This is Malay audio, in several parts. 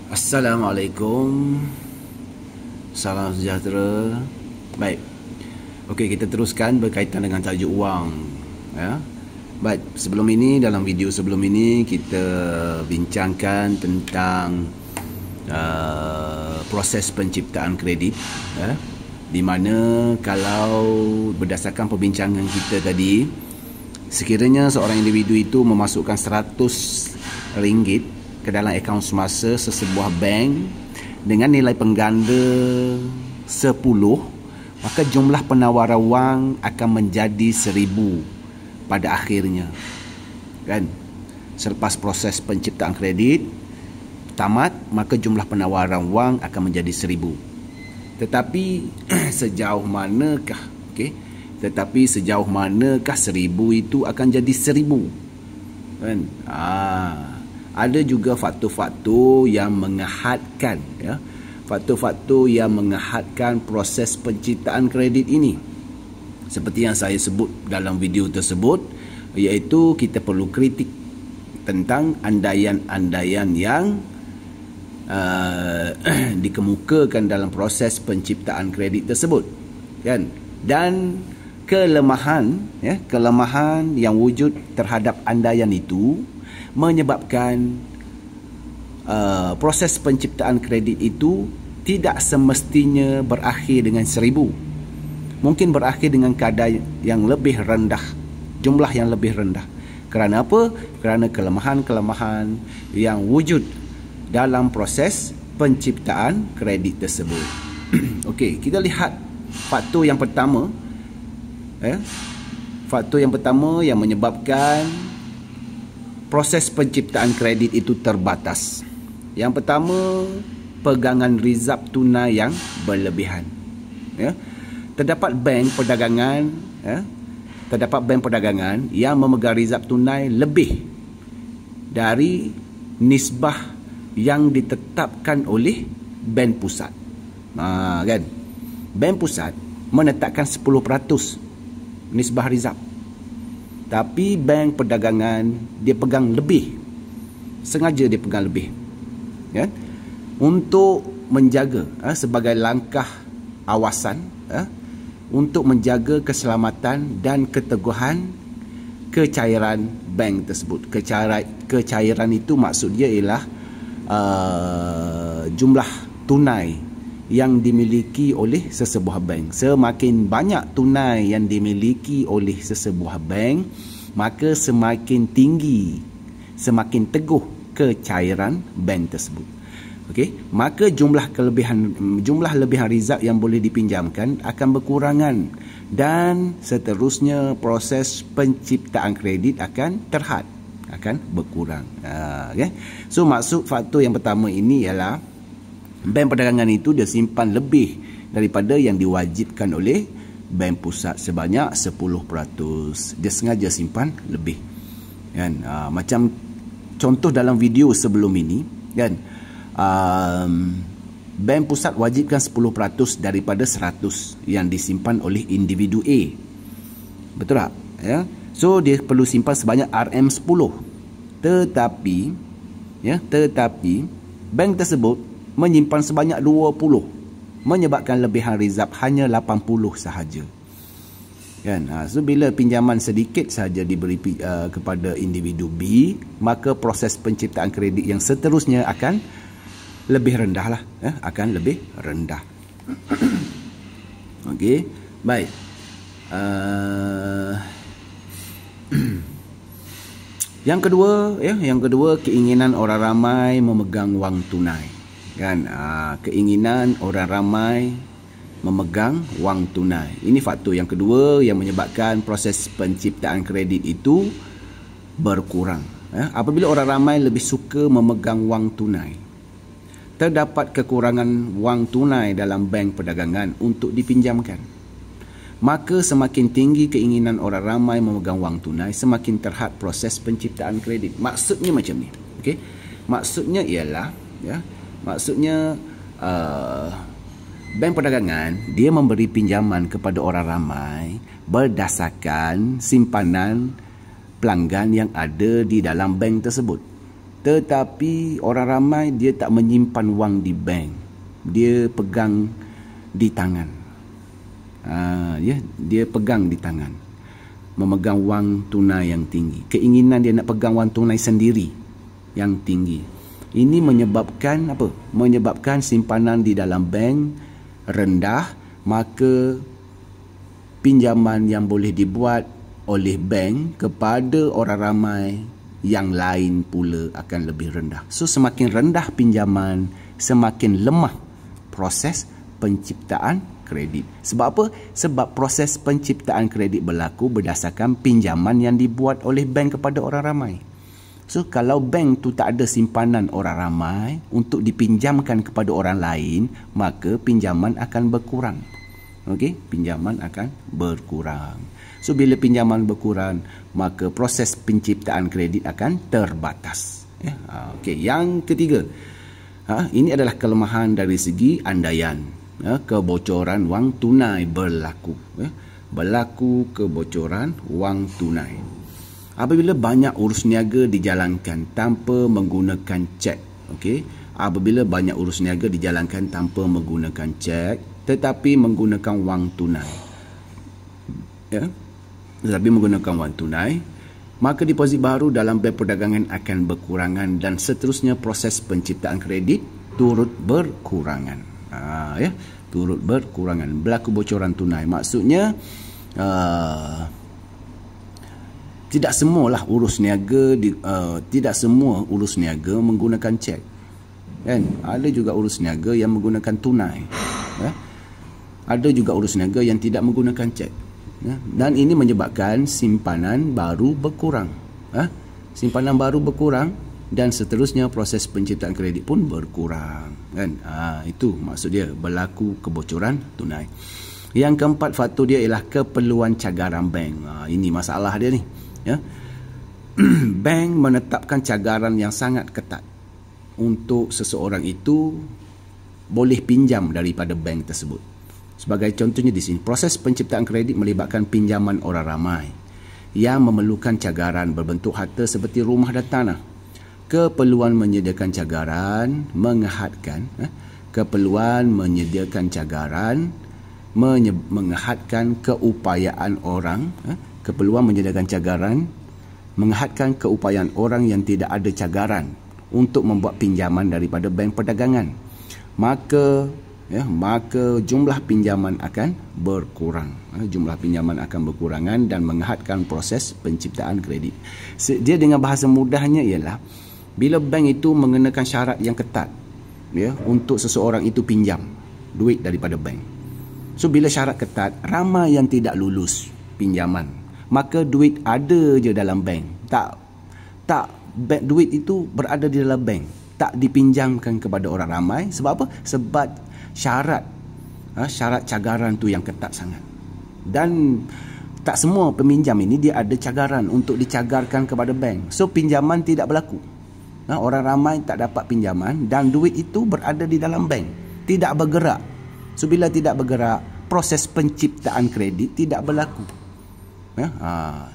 Assalamualaikum. Salam sejahtera. Baik. Okey, kita teruskan berkaitan dengan tajuk wang, ya. Baik, dalam video sebelum ini kita bincangkan tentang proses penciptaan kredit, ya. Di mana kalau berdasarkan perbincangan kita tadi, sekiranya seorang individu itu memasukkan RM100 ke dalam akaun semasa sesebuah bank dengan nilai pengganda 10, maka jumlah penawaran wang akan menjadi 1000 pada akhirnya, kan? Selepas proses penciptaan kredit tamat, maka jumlah penawaran wang akan menjadi 1000. Tetapi sejauh manakah, sejauh manakah 1000 itu akan jadi 1000, kan? Ada juga faktor-faktor yang mengahadkan, ya, faktor-faktor yang mengahadkan proses penciptaan kredit ini. Seperti yang saya sebut dalam video tersebut, iaitu kita perlu kritik tentang andaian-andaian yang dikemukakan dalam proses penciptaan kredit tersebut, kan? Dan kelemahan yang wujud terhadap andaian itu menyebabkan proses penciptaan kredit itu tidak semestinya berakhir dengan 1000. Mungkin berakhir dengan kadar yang lebih rendah, jumlah yang lebih rendah. Kerana apa? Kerana kelemahan-kelemahan yang wujud dalam proses penciptaan kredit tersebut. Okey, kita lihat faktor yang pertama. Faktor yang pertama yang menyebabkan proses penciptaan kredit itu terbatas. Yang pertama, pegangan rizab tunai yang berlebihan. Ya. Terdapat bank perdagangan yang memegang rizab tunai lebih dari nisbah yang ditetapkan oleh bank pusat. Kan? Bank pusat menetapkan 10% nisbah rizab. Tapi bank perdagangan dia pegang lebih. Sengaja dia pegang lebih, kan? Untuk menjaga, sebagai langkah awasan, untuk menjaga keselamatan dan keteguhan kecairan bank tersebut. Kecairan itu maksudnya ialah jumlah tunai yang dimiliki oleh sesebuah bank. Semakin banyak tunai yang dimiliki oleh sesebuah bank, maka semakin tinggi, semakin teguh kecairan bank tersebut. Okey, maka jumlah lebihan rizab yang boleh dipinjamkan akan berkurangan dan seterusnya proses penciptaan kredit akan terhad, akan berkurang. Okay? So maksud faktor yang pertama ini ialah bank perdagangan itu dia simpan lebih daripada yang diwajibkan oleh bank pusat sebanyak 10%. Dia sengaja simpan lebih, kan? Macam contoh dalam video sebelum ini, kan? Bank pusat wajibkan 10% daripada 100 yang disimpan oleh individu A. Betul tak? Ya? So dia perlu simpan sebanyak RM10. Tetapi bank tersebut menyimpan sebanyak 20, menyebabkan lebihan rizab hanya 80 sahaja, kan? So bila pinjaman sedikit sahaja diberi kepada individu B, maka proses penciptaan kredit yang seterusnya akan lebih rendah lah, akan lebih rendah. Okey, baik. Yang kedua, keinginan orang ramai memegang wang tunai. Kan, keinginan orang ramai memegang wang tunai. Ini faktor yang kedua yang menyebabkan proses penciptaan kredit itu berkurang. Apabila orang ramai lebih suka memegang wang tunai, terdapat kekurangan wang tunai dalam bank perdagangan untuk dipinjamkan. Maka semakin tinggi keinginan orang ramai memegang wang tunai, semakin terhad proses penciptaan kredit. Maksudnya macam ni. Okey? Maksudnya ialah, bank perdagangan dia memberi pinjaman kepada orang ramai berdasarkan simpanan pelanggan yang ada di dalam bank tersebut. Tetapi orang ramai dia tak menyimpan wang di bank. Dia pegang di tangan. Dia pegang di tangan. Memegang wang tunai yang tinggi. Keinginan dia nak pegang wang tunai sendiri yang tinggi. Ini menyebabkan apa? Menyebabkan simpanan di dalam bank rendah, maka pinjaman yang boleh dibuat oleh bank kepada orang ramai yang lain pula akan lebih rendah. So semakin rendah pinjaman, semakin lemah proses penciptaan kredit. Sebab apa? Sebab proses penciptaan kredit berlaku berdasarkan pinjaman yang dibuat oleh bank kepada orang ramai. So kalau bank tu tak ada simpanan orang ramai untuk dipinjamkan kepada orang lain, maka pinjaman akan berkurang. Okey, pinjaman akan berkurang. So bila pinjaman berkurang, maka proses penciptaan kredit akan terbatas. Okey, yang ketiga, ini adalah kelemahan dari segi andaian. Kebocoran wang tunai berlaku. Berlaku kebocoran wang tunai. Apabila banyak urus niaga dijalankan tanpa menggunakan cek. Okey, apabila banyak urus niaga dijalankan tanpa menggunakan cek, tetapi menggunakan wang tunai. Tetapi menggunakan wang tunai, maka deposit baru dalam bank perdagangan akan berkurangan dan seterusnya proses penciptaan kredit turut berkurangan. Turut berkurangan. Berlaku bocoran tunai. Maksudnya tidak semualah urus niaga tidak semua urus niaga menggunakan cek. Kan? Ada juga urus niaga yang menggunakan tunai. Ada juga urus niaga yang tidak menggunakan cek. Dan ini menyebabkan simpanan baru berkurang. Simpanan baru berkurang dan seterusnya proses penciptaan kredit pun berkurang. Kan? Itu maksud dia berlaku kebocoran tunai. Yang keempat faktor dia ialah keperluan cagaran bank. Ini masalah dia ni. Bank menetapkan cagaran yang sangat ketat untuk seseorang itu boleh pinjam daripada bank tersebut. Sebagai contohnya di sini, proses penciptaan kredit melibatkan pinjaman orang ramai yang memerlukan cagaran berbentuk harta seperti rumah dan tanah. Keperluan menyediakan cagaran menghadkan menghadkan keupayaan orang. Keperluan menyediakan cagaran menghadkan keupayaan orang yang tidak ada cagaran untuk membuat pinjaman daripada bank perdagangan. Maka jumlah pinjaman akan berkurang. Jumlah pinjaman akan berkurangan dan menghadkan proses penciptaan kredit. Dia dengan bahasa mudahnya ialah bila bank itu mengenakan syarat yang ketat untuk seseorang itu pinjam duit daripada bank. So bila syarat ketat, ramai yang tidak lulus pinjaman. Maka duit ada je dalam bank. Duit itu berada di dalam bank. Tak dipinjamkan kepada orang ramai. Sebab apa? Sebab syarat cagaran tu yang ketat sangat. Dan tak semua peminjam ini dia ada cagaran untuk dicagarkan kepada bank. So pinjaman tidak berlaku. Orang ramai tak dapat pinjaman dan duit itu berada di dalam bank. Tidak bergerak. So bila tidak bergerak, proses penciptaan kredit tidak berlaku.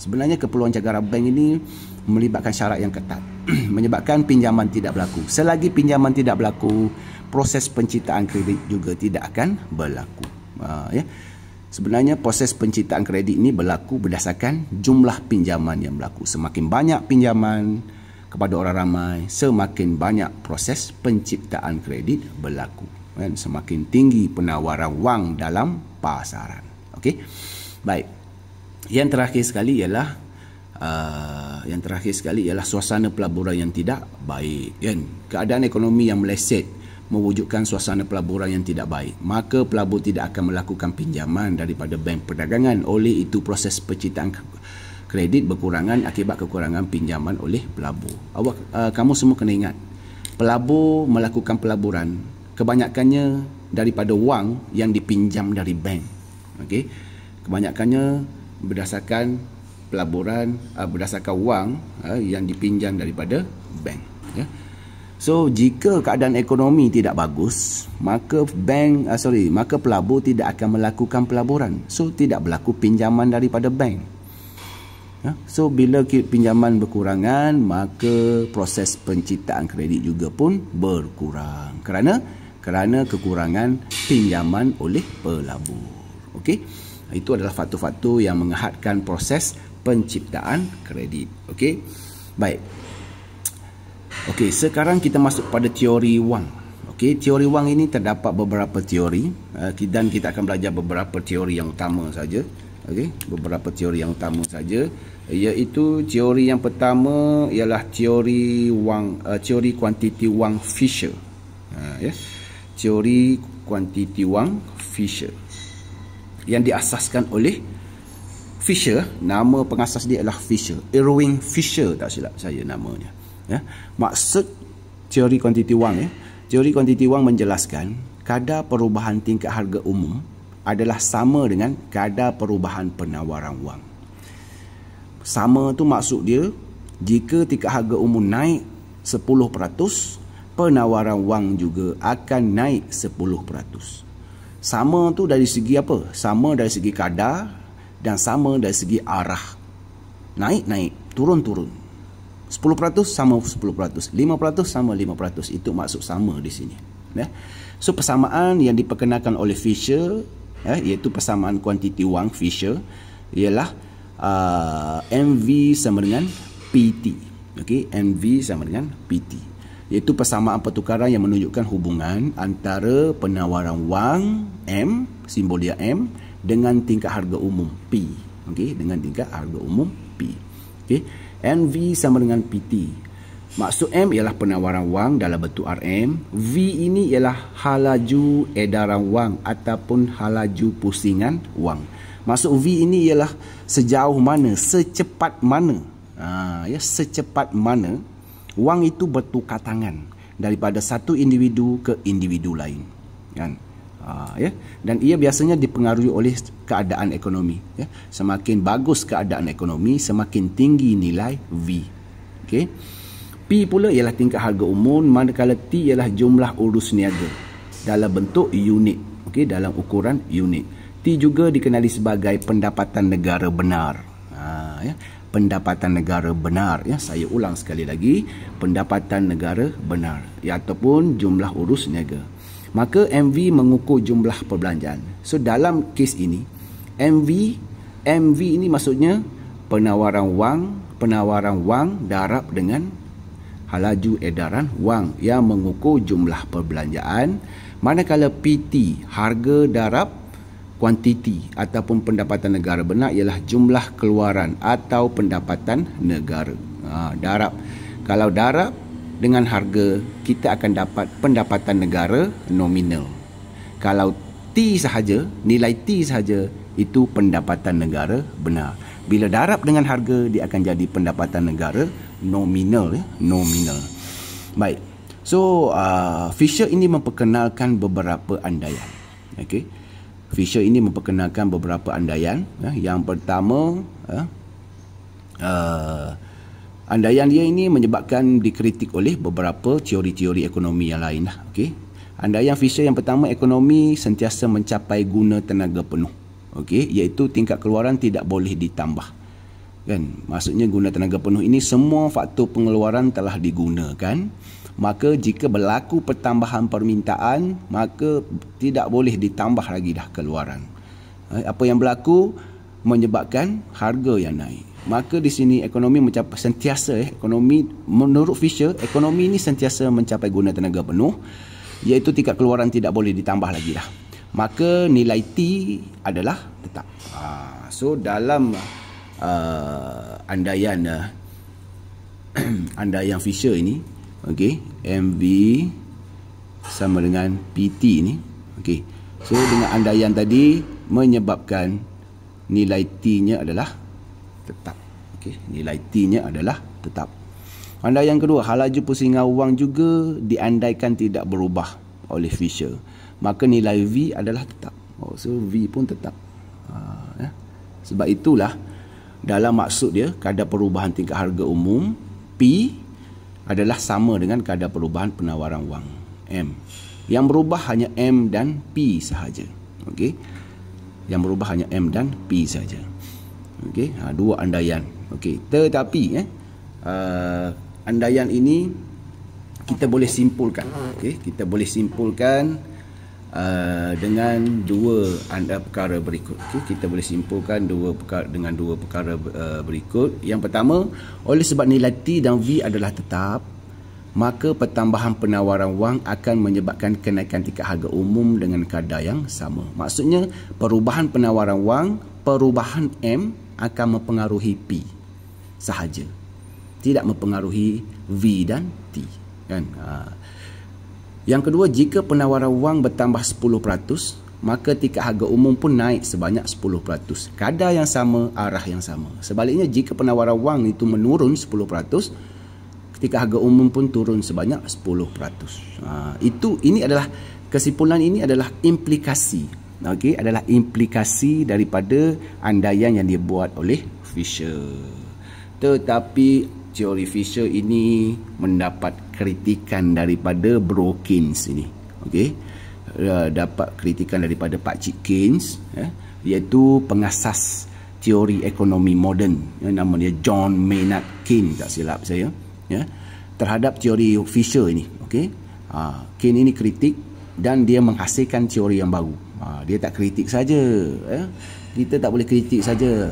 Sebenarnya keperluan cagaran bank ini melibatkan syarat yang ketat. Menyebabkan pinjaman tidak berlaku. Selagi pinjaman tidak berlaku, proses penciptaan kredit juga tidak akan berlaku. Sebenarnya proses penciptaan kredit ini berlaku berdasarkan jumlah pinjaman yang berlaku. Semakin banyak pinjaman kepada orang ramai, semakin banyak proses penciptaan kredit berlaku. Semakin tinggi penawaran wang dalam pasaran. Okey. Baik. Yang terakhir sekali ialah suasana pelaburan yang tidak baik. Keadaan ekonomi yang meleset mewujudkan suasana pelaburan yang tidak baik. Maka pelabur tidak akan melakukan pinjaman daripada bank perdagangan. Oleh itu proses penciptaan kredit berkurangan akibat kekurangan pinjaman oleh pelabur. Kamu semua kena ingat, pelabur melakukan pelaburan kebanyakannya daripada wang yang dipinjam dari bank. Okey, kebanyakannya berdasarkan pelaburan, berdasarkan wang yang dipinjam daripada bank. So jika keadaan ekonomi tidak bagus, maka pelabur tidak akan melakukan pelaburan. So tidak berlaku pinjaman daripada bank. So bila pinjaman berkurangan, maka proses penciptaan kredit juga pun berkurang. Kerana kekurangan pinjaman oleh pelabur. Okey. Itu adalah faktor-faktor yang menghadkan proses penciptaan kredit. Okey. Baik. Okey, sekarang kita masuk pada teori wang. Okey, teori wang ini terdapat beberapa teori dan kita akan belajar beberapa teori yang utama saja. Okey, beberapa teori yang utama saja, iaitu teori yang pertama ialah teori wang, teori kuantiti wang Fisher. Teori kuantiti wang Fisher yang diasaskan oleh Fisher. Nama pengasas dia adalah Fisher, Irving Fisher, tak silap saya namanya. Maksud teori kuantiti wang, teori kuantiti wang menjelaskan kadar perubahan tingkat harga umum adalah sama dengan kadar perubahan penawaran wang. Sama tu maksud dia, jika tingkat harga umum naik 10%, penawaran wang juga akan naik 10%. Sama tu dari segi apa? Sama dari segi kadar dan sama dari segi arah. Naik, turun. 10% sama 10%, 5% sama 5%. Itu maksud sama di sini. So persamaan yang diperkenalkan oleh Fisher, iaitu persamaan kuantiti wang Fisher, ialah MV sama dengan PT. Okey, MV sama dengan PT, iaitu persamaan pertukaran yang menunjukkan hubungan antara penawaran wang M, simbol dia M, dengan tingkat harga umum P. Okey, dengan tingkat harga umum P. Okey, NV sama dengan PT. Maksud M ialah penawaran wang dalam bentuk RM. V ini ialah halaju edaran wang ataupun halaju pusingan wang. Maksud V ini ialah sejauh mana, secepat mana, secepat mana wang itu bertukar tangan daripada satu individu ke individu lain, kan? Dan ia biasanya dipengaruhi oleh keadaan ekonomi. Semakin bagus keadaan ekonomi, semakin tinggi nilai V. Okey. P pula ialah tingkat harga umum, manakala T ialah jumlah urus niaga dalam bentuk unit. Okey, dalam ukuran unit. T juga dikenali sebagai pendapatan negara benar. Pendapatan negara benar. Saya ulang sekali lagi, pendapatan negara benar, ataupun jumlah urus niaga. Maka MV mengukur jumlah perbelanjaan. So dalam kes ini, MV ini maksudnya penawaran wang darab dengan halaju edaran wang yang mengukur jumlah perbelanjaan, manakala PT, harga darab kuantiti ataupun pendapatan negara benar, ialah jumlah keluaran atau pendapatan negara. Darab, kalau darab dengan harga, kita akan dapat pendapatan negara nominal. Kalau T sahaja, nilai T sahaja, itu pendapatan negara benar. Bila darab dengan harga, dia akan jadi pendapatan negara nominal. Nominal. Baik. So Fisher ini memperkenalkan beberapa andaian. Okey. Fisher ini memperkenalkan beberapa andaian. Yang pertama, andaian dia ini menyebabkan dikritik oleh beberapa teori-teori ekonomi yang lain. Okey. Andaian Fisher yang pertama, ekonomi sentiasa mencapai guna tenaga penuh. Okey, iaitu tingkat keluaran tidak boleh ditambah. Kan? Maksudnya guna tenaga penuh ini semua faktor pengeluaran telah digunakan. Maka jika berlaku pertambahan permintaan, maka tidak boleh ditambah lagi dah keluaran. Apa yang berlaku menyebabkan harga yang naik. Maka di sini ekonomi mencapai sentiasa ekonomi, menurut Fisher, ekonomi ini sentiasa mencapai guna tenaga penuh, iaitu tingkat keluaran tidak boleh ditambah lagi dah. Maka nilai T adalah tetap. So dalam andaian andaian Fisher ini, okey, MV sama dengan PT ini, okey. So dengan andaian tadi menyebabkan nilai T-nya adalah tetap. Okey, nilai T-nya adalah tetap. Andaian kedua, halaju pusingan wang juga diandaikan tidak berubah oleh Fisher. Maka nilai V adalah tetap. So V pun tetap. Sebab itulah dalam maksud dia, kadar perubahan tingkat harga umum P adalah sama dengan kadar perubahan penawaran wang M. Yang berubah hanya M dan P sahaja. Okey. Yang berubah hanya M dan P sahaja. Okey. Dua andaian Okey, tetapi andaian ini kita boleh simpulkan. Okey, kita boleh simpulkan dengan dua perkara berikut. Okay, kita boleh simpulkan dengan dua perkara berikut. Yang pertama, oleh sebab nilai T dan V adalah tetap, maka pertambahan penawaran wang akan menyebabkan kenaikan tingkat harga umum dengan kadar yang sama. Maksudnya, perubahan penawaran wang, perubahan M akan mempengaruhi P sahaja, tidak mempengaruhi V dan T, kan? Yang kedua, jika penawaran wang bertambah 10%, maka tingkat harga umum pun naik sebanyak 10%. Kadar yang sama, arah yang sama. Sebaliknya, jika penawaran wang itu menurun 10%, tingkat harga umum pun turun sebanyak 10%. Ini adalah kesimpulan, ini adalah implikasi. Okey, adalah implikasi daripada andaian yang dibuat oleh Fisher. Tetapi teori Fisher ini mendapat kritikan daripada Bro Keynes ini. Okey, dapat kritikan daripada Pak Cik Keynes, iaitu pengasas teori ekonomi moden, nama dia John Maynard Keynes, tak silap saya, terhadap teori Fisher ini. Okey, Keynes ini kritik dan dia menghasilkan teori yang baru. Dia tak kritik saja, kita tak boleh kritik saja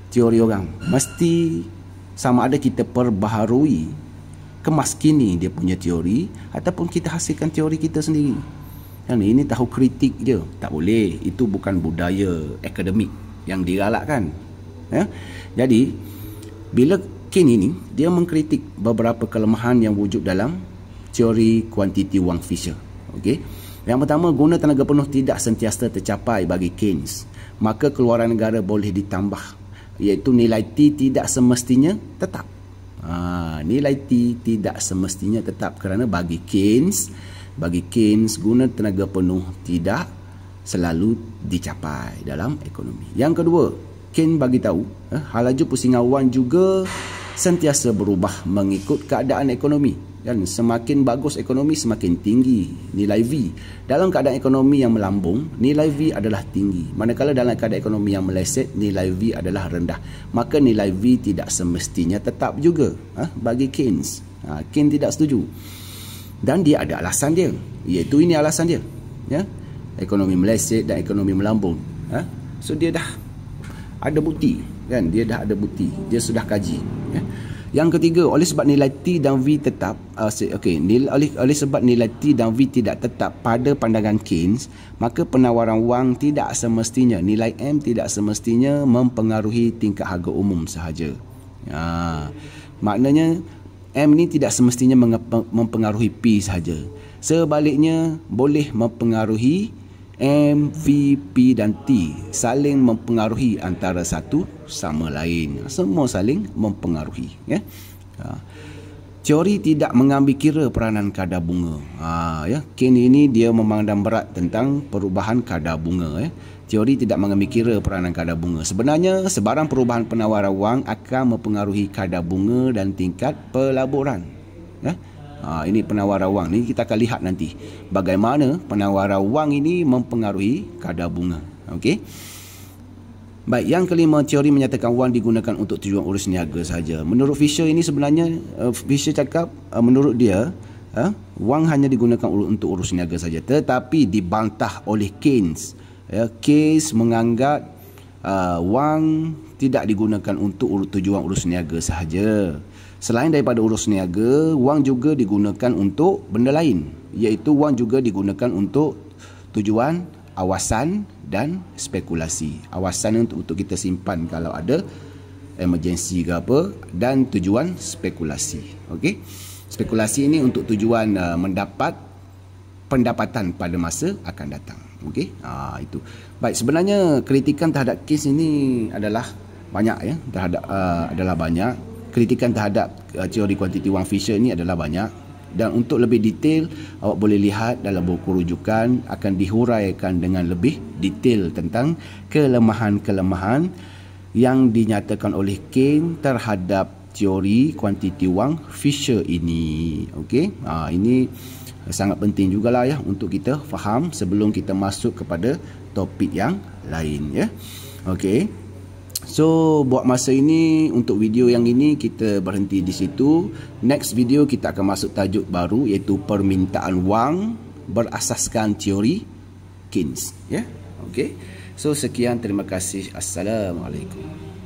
teori orang, mesti sama ada kita perbaharui, kemaskini dia punya teori, ataupun kita hasilkan teori kita sendiri. Ini tahu kritik je, tak boleh. Itu bukan budaya akademik yang digalakkan. Jadi, bila Keynes ini, dia mengkritik beberapa kelemahan yang wujud dalam teori kuantiti wang Fisher. Okey. Yang pertama, guna tenaga penuh tidak sentiasa tercapai bagi Keynes. Maka keluaran negara boleh ditambah, iaitu nilai T tidak semestinya tetap. Nilai T tidak semestinya tetap kerana bagi Keynes, guna tenaga penuh tidak selalu dicapai dalam ekonomi. Yang kedua, Keynes bagi tahu halaju pusingan wang juga sentiasa berubah mengikut keadaan ekonomi. Dan semakin bagus ekonomi, semakin tinggi nilai V. Dalam keadaan ekonomi yang melambung, nilai V adalah tinggi. Manakala dalam keadaan ekonomi yang meleset, nilai V adalah rendah. Maka nilai V tidak semestinya tetap juga bagi Keynes. Keynes tidak setuju. Dan dia ada alasan dia, iaitu ini alasan dia. Ekonomi meleset dan ekonomi melambung. So dia dah ada bukti, kan? Dia dah ada bukti. Dia sudah kaji. Yang ketiga, oleh sebab nilai T dan V tetap, oleh sebab nilai T dan V tidak tetap pada pandangan Keynes, maka penawaran wang tidak semestinya, nilai M tidak semestinya mempengaruhi tingkat harga umum sahaja. Maknanya M ni tidak semestinya mempengaruhi P sahaja. Sebaliknya, boleh mempengaruhi M, V, P dan T, saling mempengaruhi antara satu sama lain. Semua saling mempengaruhi. Teori tidak mengambil kira peranan kadar bunga. Keynes ini dia memandang berat tentang perubahan kadar bunga. Teori tidak mengambil kira peranan kadar bunga. Sebenarnya, sebarang perubahan penawaran wang akan mempengaruhi kadar bunga dan tingkat pelaburan. Ini penawaran wang ni, kita akan lihat nanti bagaimana penawaran wang ini mempengaruhi kadar bunga. Okey. Baik, yang kelima, teori menyatakan wang digunakan untuk tujuan urus niaga saja. Menurut Fisher ini sebenarnya Fisher cakap menurut dia wang hanya digunakan untuk urus niaga saja, tetapi dibantah oleh Keynes. Keynes menganggap wang tidak digunakan untuk tujuan urus niaga sahaja. Selain daripada urus niaga, wang juga digunakan untuk benda lain, iaitu wang juga digunakan untuk tujuan awasan dan spekulasi. Awasan untuk kita simpan kalau ada emergency ke apa, dan tujuan spekulasi. Okey. Spekulasi ini untuk tujuan mendapat pendapatan pada masa akan datang. Okey. Itu. Baik, sebenarnya kritikan terhadap Keynes ini adalah banyak, adalah banyak. Kritikan terhadap teori kuantiti wang Fisher ini adalah banyak, dan untuk lebih detail awak boleh lihat dalam buku rujukan, akan dihuraikan dengan lebih detail tentang kelemahan-kelemahan yang dinyatakan oleh Keynes terhadap teori kuantiti wang Fisher ini. Okey, ini sangat penting jugalah untuk kita faham sebelum kita masuk kepada topik yang lain. Okey. So buat masa ini untuk video yang ini kita berhenti di situ. Next video kita akan masuk tajuk baru iaitu permintaan wang berasaskan teori Keynes, ya. Okey. So sekian, terima kasih. Assalamualaikum.